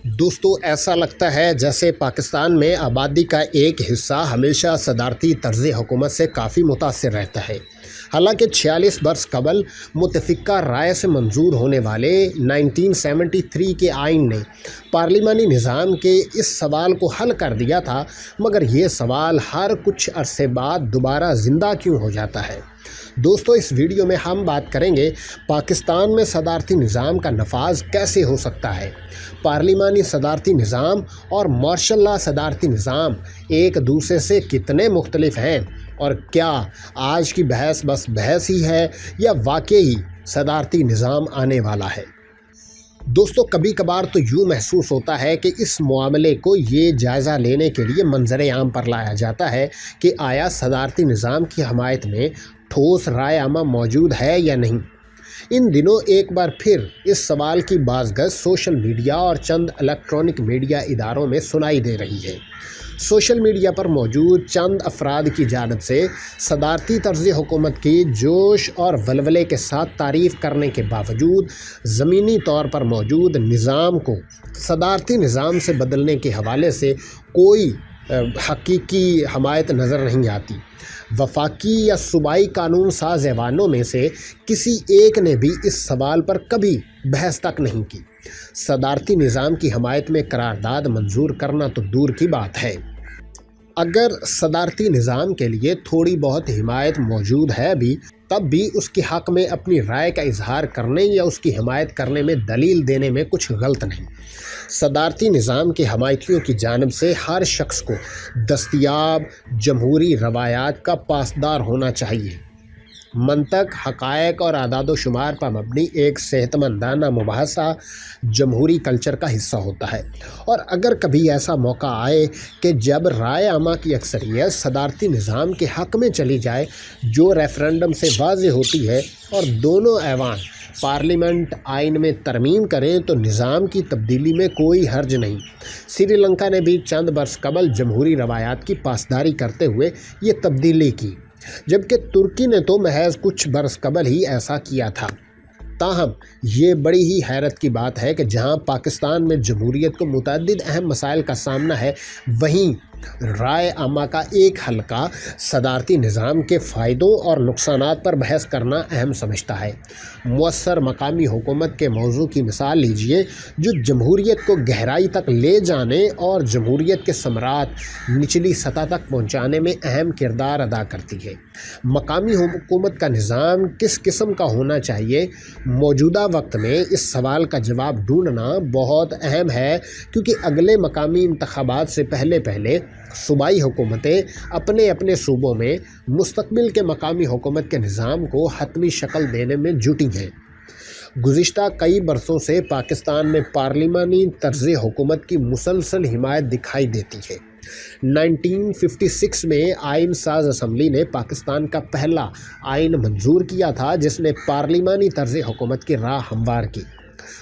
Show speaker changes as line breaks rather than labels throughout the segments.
دوستو ایسا لگتا ہے جیسے پاکستان میں آبادی کا ایک حصہ ہمیشہ صدارتی طرز حکومت سے کافی متاثر رہتا ہے۔ حالانکہ 46 برس قبل متفقہ رائے سے منظور ہونے والے 1973 کے آئین نے پارلیمانی نظام کے اس سوال کو حل کر دیا تھا، مگر یہ سوال ہر کچھ عرصے بعد دوبارہ زندہ کیوں ہو جاتا ہے؟ دوستو اس ویڈیو میں ہم بات کریں گے پاکستان میں صدارتی نظام کا نفاذ کیسے ہو سکتا ہے۔ پارلیمانی صدارتی نظام اور مارشل لا صدارتی نظام ایک دوسرے سے کتنے مختلف ہیں، اور کیا آج کی بحث بس بحث ہی ہے یا واقعی صدارتی نظام آنے والا ہے؟ دوستو کبھی کبھار تو یوں محسوس ہوتا ہے کہ اس معاملے کو یہ جائزہ لینے کے لیے منظر عام پر لایا جاتا ہے کہ آیا صدارتی نظام کی حمایت میں ٹھوس رائے عامہ موجود ہے یا نہیں۔ ان دنوں ایک بار پھر اس سوال کی بازگشت سوشل میڈیا اور چند الیکٹرانک میڈیا اداروں میں سنائی دے رہی ہے۔ سوشل میڈیا پر موجود چند افراد کی جانب سے صدارتی طرز حکومت کی جوش اور ولولے کے ساتھ تعریف کرنے کے باوجود زمینی طور پر موجود نظام کو صدارتی نظام سے بدلنے کے حوالے سے کوئی حقیقی حمایت نظر نہیں آتی۔ وفاقی یا صوبائی قانون ساز ایوانوں میں سے کسی ایک نے بھی اس سوال پر کبھی بحث تک نہیں کی۔ صدارتی نظام کی حمایت میں قرارداد منظور کرنا تو دور کی بات ہے، اگر صدارتی نظام کے لیے تھوڑی بہت حمایت موجود ہے بھی، تب بھی اس کے حق میں اپنی رائے کا اظہار کرنے یا اس کی حمایت کرنے میں دلیل دینے میں کچھ غلط نہیں۔ صدارتی نظام کے حمایتیوں کی جانب سے ہر شخص کو دستیاب جمہوری روایات کا پاسدار ہونا چاہیے۔ منطق، حقائق اور اعداد و شمار پر مبنی ایک صحت مندانہ مباحثہ جمہوری کلچر کا حصہ ہوتا ہے، اور اگر کبھی ایسا موقع آئے کہ جب رائے عامہ کی اکثریت صدارتی نظام کے حق میں چلی جائے، جو ریفرنڈم سے واضح ہوتی ہے، اور دونوں ایوان پارلیمنٹ آئین میں ترمیم کریں تو نظام کی تبدیلی میں کوئی حرج نہیں۔ سری لنکا نے بھی چند برس قبل جمہوری روایات کی پاسداری کرتے ہوئے یہ تبدیلی کی، جبکہ ترکی نے تو محض کچھ برس قبل ہی ایسا کیا تھا۔ تاہم یہ بڑی ہی حیرت کی بات ہے کہ جہاں پاکستان میں جمہوریت کو متعدد اہم مسائل کا سامنا ہے، وہیں رائے عامہ کا ایک حلقہ صدارتی نظام کے فائدوں اور نقصانات پر بحث کرنا اہم سمجھتا ہے۔ مؤثر مقامی حکومت کے موضوع کی مثال لیجیے، جو جمہوریت کو گہرائی تک لے جانے اور جمہوریت کے ثمرات نچلی سطح تک پہنچانے میں اہم کردار ادا کرتی ہے۔ مقامی حکومت کا نظام کس قسم کا ہونا چاہیے؟ موجودہ وقت میں اس سوال کا جواب ڈھونڈنا بہت اہم ہے، کیونکہ اگلے مقامی انتخابات سے پہلے صوبائی حکومتیں اپنے اپنے صوبوں میں مستقبل کے مقامی حکومت کے نظام کو حتمی شکل دینے میں جٹی ہیں۔ گزشتہ کئی برسوں سے پاکستان میں پارلیمانی طرز حکومت کی مسلسل حمایت دکھائی دیتی ہے۔ 1956 میں آئین ساز اسمبلی نے پاکستان کا پہلا آئین منظور کیا تھا جس نے پارلیمانی طرز حکومت کی راہ ہموار کی۔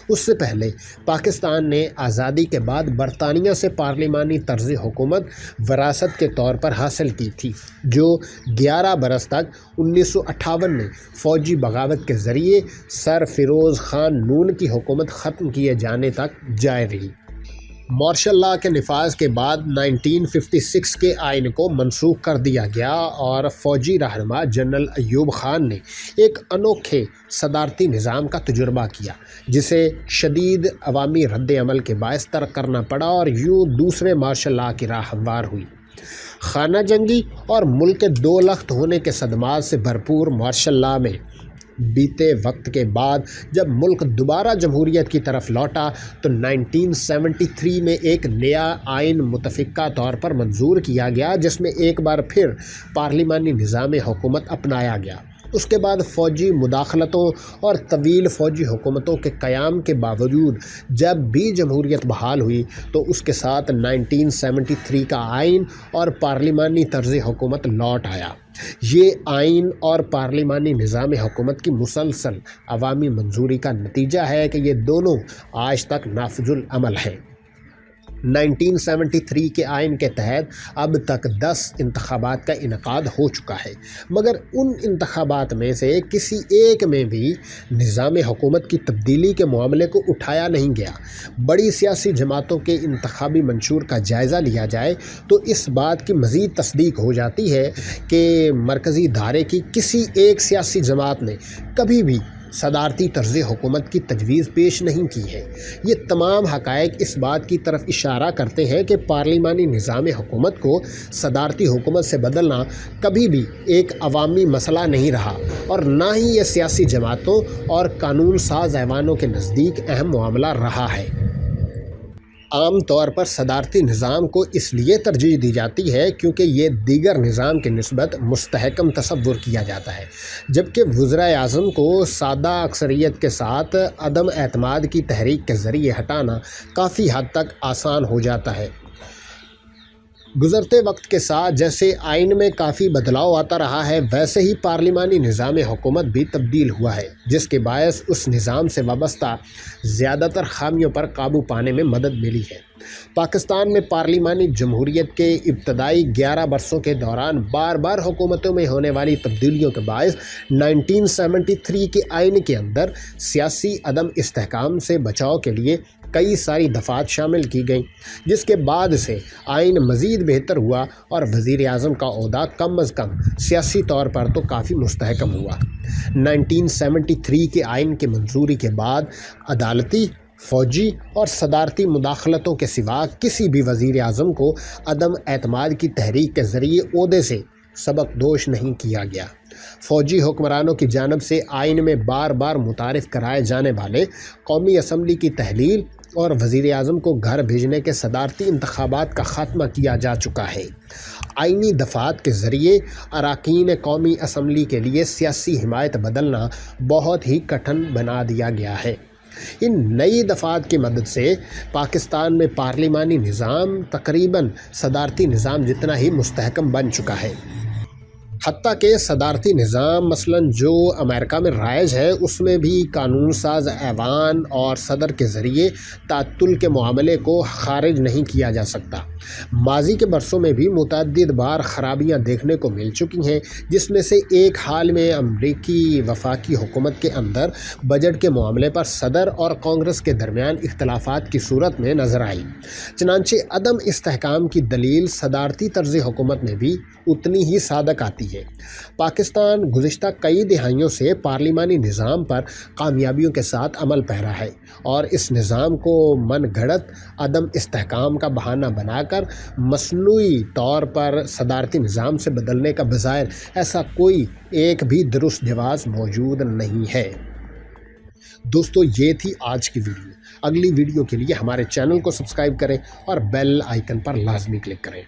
اس سے پہلے پاکستان نے آزادی کے بعد برطانیہ سے پارلیمانی طرز حکومت وراثت کے طور پر حاصل کی تھی، جو 11 برس تک 1958 میں فوجی بغاوت کے ذریعے سر فیروز خان نون کی حکومت ختم کیے جانے تک جاری رہی۔ مارشل لا کے نفاذ کے بعد 1956 کے آئین کو منسوخ کر دیا گیا، اور فوجی رہنما جنرل ایوب خان نے ایک انوکھے صدارتی نظام کا تجربہ کیا، جسے شدید عوامی رد عمل کے باعث ترک کرنا پڑا، اور یوں دوسرے مارشل لا کی راہ ہموار ہوئی۔ خانہ جنگی اور ملک کے دو لخت ہونے کے صدمات سے بھرپور مارشل لا میں بیتے وقت کے بعد جب ملک دوبارہ جمہوریت کی طرف لوٹا تو 1973 میں ایک نیا آئین متفقہ طور پر منظور کیا گیا، جس میں ایک بار پھر پارلیمانی نظام حکومت اپنایا گیا۔ اس کے بعد فوجی مداخلتوں اور طویل فوجی حکومتوں کے قیام کے باوجود جب بھی جمہوریت بحال ہوئی تو اس کے ساتھ 1973 کا آئین اور پارلیمانی طرز حکومت لوٹ آیا۔ یہ آئین اور پارلیمانی نظام حکومت کی مسلسل عوامی منظوری کا نتیجہ ہے کہ یہ دونوں آج تک نافذ العمل ہیں۔ 1973 کے آئین کے تحت اب تک 10 انتخابات کا انعقاد ہو چکا ہے، مگر ان انتخابات میں سے کسی ایک میں بھی نظام حکومت کی تبدیلی کے معاملے کو اٹھایا نہیں گیا۔ بڑی سیاسی جماعتوں کے انتخابی منشور کا جائزہ لیا جائے تو اس بات کی مزید تصدیق ہو جاتی ہے کہ مرکزی دھارے کی کسی ایک سیاسی جماعت نے کبھی بھی صدارتی طرز حکومت کی تجویز پیش نہیں کی ہے۔ یہ تمام حقائق اس بات کی طرف اشارہ کرتے ہیں کہ پارلیمانی نظام حکومت کو صدارتی حکومت سے بدلنا کبھی بھی ایک عوامی مسئلہ نہیں رہا، اور نہ ہی یہ سیاسی جماعتوں اور قانون ساز ایوانوں کے نزدیک اہم معاملہ رہا ہے۔ عام طور پر صدارتی نظام کو اس لیے ترجیح دی جاتی ہے کیونکہ یہ دیگر نظام کی نسبت مستحکم تصور کیا جاتا ہے، جبکہ وزرائے اعظم کو سادہ اکثریت کے ساتھ عدم اعتماد کی تحریک کے ذریعے ہٹانا کافی حد تک آسان ہو جاتا ہے۔ گزرتے وقت کے ساتھ جیسے آئین میں کافی بدلاؤ آتا رہا ہے، ویسے ہی پارلیمانی نظام حکومت بھی تبدیل ہوا ہے، جس کے باعث اس نظام سے وابستہ زیادہ تر خامیوں پر قابو پانے میں مدد ملی ہے۔ پاکستان میں پارلیمانی جمہوریت کے ابتدائی 11 برسوں کے دوران بار بار حکومتوں میں ہونے والی تبدیلیوں کے باعث 1973 کے آئین کے اندر سیاسی عدم استحکام سے بچاؤ کے لیے کئی ساری دفعات شامل کی گئیں، جس کے بعد سے آئین مزید بہتر ہوا اور وزیر اعظم کا عہدہ کم از کم سیاسی طور پر تو کافی مستحکم ہوا۔ 1973 کے آئین کی منظوری کے بعد عدالتی، فوجی اور صدارتی مداخلتوں کے سوا کسی بھی وزیر اعظم کو عدم اعتماد کی تحریک کے ذریعے عہدے سے سبق دوش نہیں کیا گیا۔ فوجی حکمرانوں کی جانب سے آئین میں بار بار متعارف کرائے جانے والے قومی اسمبلی کی تحلیل اور وزیر اعظم کو گھر بھیجنے کے صدارتی انتخابات کا خاتمہ کیا جا چکا ہے۔ آئینی دفعات کے ذریعے اراکین قومی اسمبلی کے لیے سیاسی حمایت بدلنا بہت ہی کٹھن بنا دیا گیا ہے۔ ان نئی دفعات کی مدد سے پاکستان میں پارلیمانی نظام تقریباً صدارتی نظام جتنا ہی مستحکم بن چکا ہے۔ حتیٰ کہ صدارتی نظام مثلاً جو امریکہ میں رائج ہے، اس میں بھی قانون ساز ایوان اور صدر کے ذریعے تعطل کے معاملے کو خارج نہیں کیا جا سکتا۔ ماضی کے برسوں میں بھی متعدد بار خرابیاں دیکھنے کو مل چکی ہیں، جس میں سے ایک حال میں امریکی وفاقی حکومت کے اندر بجٹ کے معاملے پر صدر اور کانگریس کے درمیان اختلافات کی صورت میں نظر آئی۔ چنانچہ عدم استحکام کی دلیل صدارتی طرز حکومت میں بھی اتنی ہی صادق آتی ہے۔ پاکستان گزشتہ کئی دہائیوں سے پارلیمانی نظام پر کامیابیوں کے ساتھ عمل پیرا ہے، اور اس نظام کو من گھڑت عدم استحکام کا بہانہ بنا کر مصنوعی طور پر صدارتی نظام سے بدلنے کا بظاہر ایسا کوئی ایک بھی درست جواز موجود نہیں ہے۔ دوستو، یہ تھی آج کی ویڈیو۔ اگلی ویڈیو کے لیے ہمارے چینل کو سبسکرائب کریں اور بیل آئیکن پر لازمی کلک کریں۔